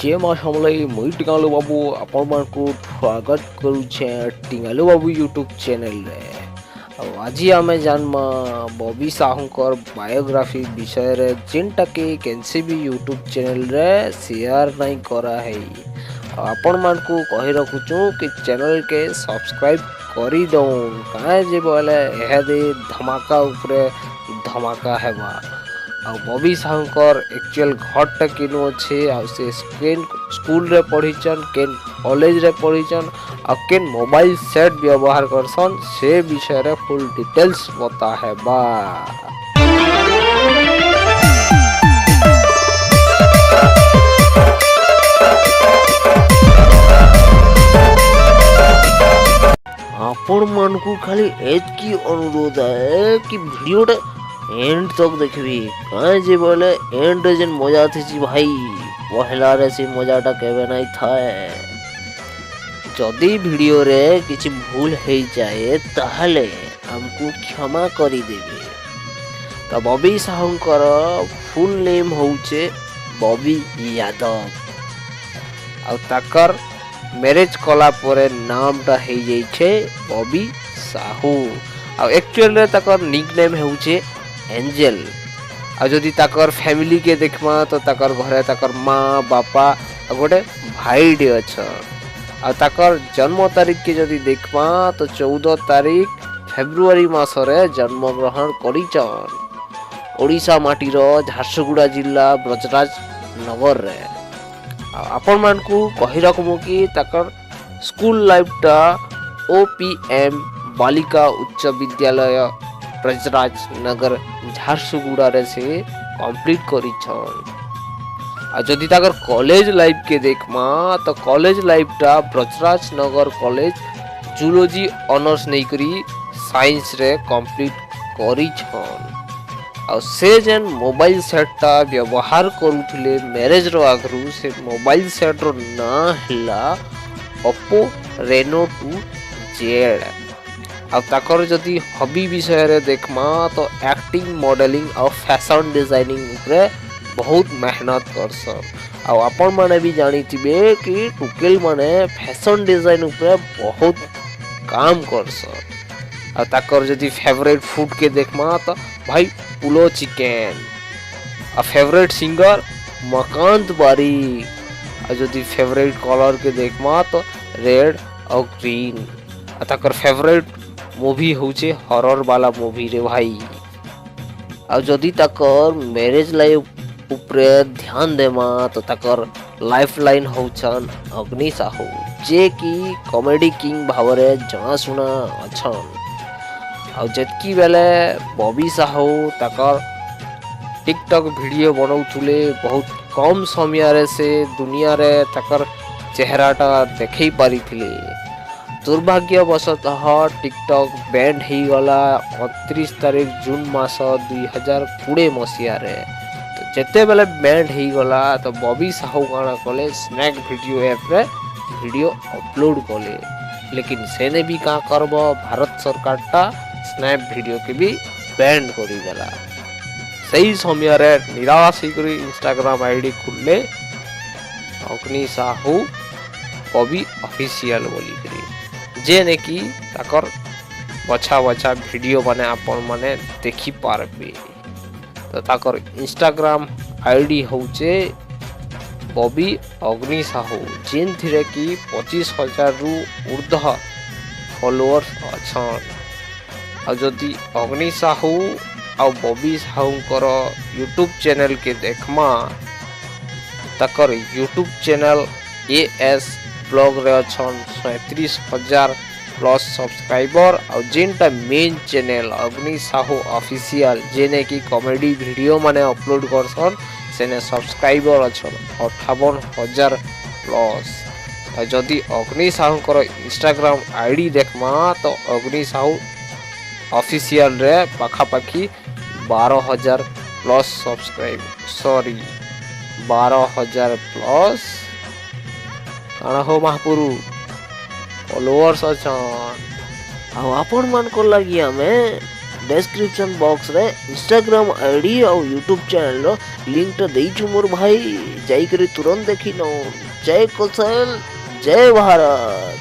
जय माँ समलई मुई टिंगालू बाबू आपण को स्वागत करुछे टिंगालू बाबू यूट्यूब चैनल रे। आज आमे जानमा बॉबी साहुंकर बायोग्राफी विषय रे जिनटा के केनसी भी यूट्यूब चैनल रे शेयर नहीं करा है। आपण मान को कहि रखुछु कि चैनल के सब्सक्राइब करी दउन काहे जे बोले एहे दे धमाका ऊपर धमाका हेबा। बॉबी साहुंकर एक्चुअल घरटा केनु अच्छे से स्कूल रे पढ़ीचन केन कॉलेज रे पढ़ीचन आ केन मोबाइल सेट व्यवहार करसन से विषय रे फुल डिटेल्स बता है बा। आपण मन को खाली एज की अनुरोध है कि वीडियोटा एंड तक देखबी कहीं जे बोले एंड जन मजा थी भाई पहला रे से मजाटा केबे नहीं थाए। जदि वीडियो रे किसी भूल हो जाए ताहले हमको क्षमा करी देबे। तो बॉबी साहुंकर फुल नेम होचे बॉबी यादव आ ताकर मैरिज कला परे नामटा हो जाइछे बॉबी साहू आ एक्चुअल रे ताकर निक नेम होचे एंजल। आ जदि ताकर फैमिली के देखमा तो ताकर घरे ताकर माँ बापा गोटे भाई डे अच्छा। आ ताकर जन्म तारीख के जदि देखमा तो 14 तारीख फेब्रुआरी मासरे जन्म ग्रहण करिचन ओडिशा माटीर झारसुगुड़ा जिला ब्रजराज नगर रे। आपण मान को कहि रखमु कि ताकर स्कूल लाइफटा ओपीएम बालिका उच्च विद्यालय ब्रजराज नगर झारसुगुड़ा रे से कंप्लीट करिछन। आ जदि ताकर कॉलेज लाइफ के देखमा तो कॉलेज लाइफटा ब्रजराज नगर कॉलेज जूलॉजी ऑनर्स नहीं करी साइंस रे कंप्लीट करिछन। आ से जेन मोबाइल सेटटा व्यवहार करूथिले मैरिज रो आगरू से मोबाइल सेट रो ना हिला ओप्पो रेनो 2Z। आ ताकर जदि हॉबी विषय रे देखमा तो एक्टिंग मॉडलिंग और फैशन डिजाइनिंग ऊपर बहुत मेहनत करसन। आ आपण माने भी जानी थिबे कि टुकेल माने फैशन डिजाइन ऊपर बहुत काम करसन। आ ताकर जदि फेवरेट फूड के देखमा तो भाई पुलो चिकन। आ फेवरेट सिंगर मकांत बारी। आ जदि फेवरेट कलर के देखमा तो रेड और ग्रीन। आ ताकर फेवरेट मूवी होचे हॉरर वाला मूवी रे भाई। आ जदि ताकर मैरिज लाइफ ऊपर ध्यान देमा तो ताकर लाइफ लाइन होचन अग्नि साहू जे की कॉमेडी किंग भावरे जଣା सुना अछन। आ जतकी बेले बॉबी साहू ताकर टिकटॉक वीडियो बनाउथुले बहुत कम समय रे से दुनिया रे ताकर चेहराटा देखै पारिथिले। दुर्भाग्यवशतः टिकटॉक बैंड हो गला 29 तारीख जून मास 2020 मसीह रे। तो जेते बेले बैंड हो गला तो बॉबी साहू काना कले स्नैक वीडियो ऐप रे वीडियो अपलोड कले। लेकिन सेने भी का करबो भारत सरकार टा स्नैप वीडियो के भी बैंड करी गला। सही समय रे निराश करी इंस्टाग्राम आईडी खुलले अग्नि साहू बॉबी ऑफिशियल बोली करी जे ने कि ताकर बछा बछा वीडियो माने आपण माने देखि पारबे। तो ताकर इंस्टाग्राम आईडी होचे बॉबी अग्नि साहू जिन थिरे कि 25,000 रु ऊर्ध्व फॉलोअर्स अछन। आ जदि अग्नि साहू आ बॉबी साहूंकर यूट्यूब चैनल के देखमा ताकर यूट्यूब चैनल एएस ब्लॉग रे अछन 37,000 प्लस सब्सक्राइबर। और जिनटा मेन चैनल अग्नि साहू ऑफिशियल जेने की कॉमेडी वीडियो माने अपलोड करसन सेने सब्सक्राइबर अछन 58,000 प्लस। जदि अग्नि साहूंकर इंस्टाग्राम आईडी देखमा तो अग्नि साहू ऑफिशियल रे पाखापाखी 12,000 प्लस सब्सक्राइब 12,000 प्लस काना हो महापुरु फॉलोअर्स अछन। आ आपण मान को लगी हमें डिस्क्रिप्शन बॉक्स रे इंस्टाग्राम आईडी और यूट्यूब चैनल रो लिंक टा देइछु मोर भाई, जाई करी तुरंत देखी नो। जय कौशल, जय भारत।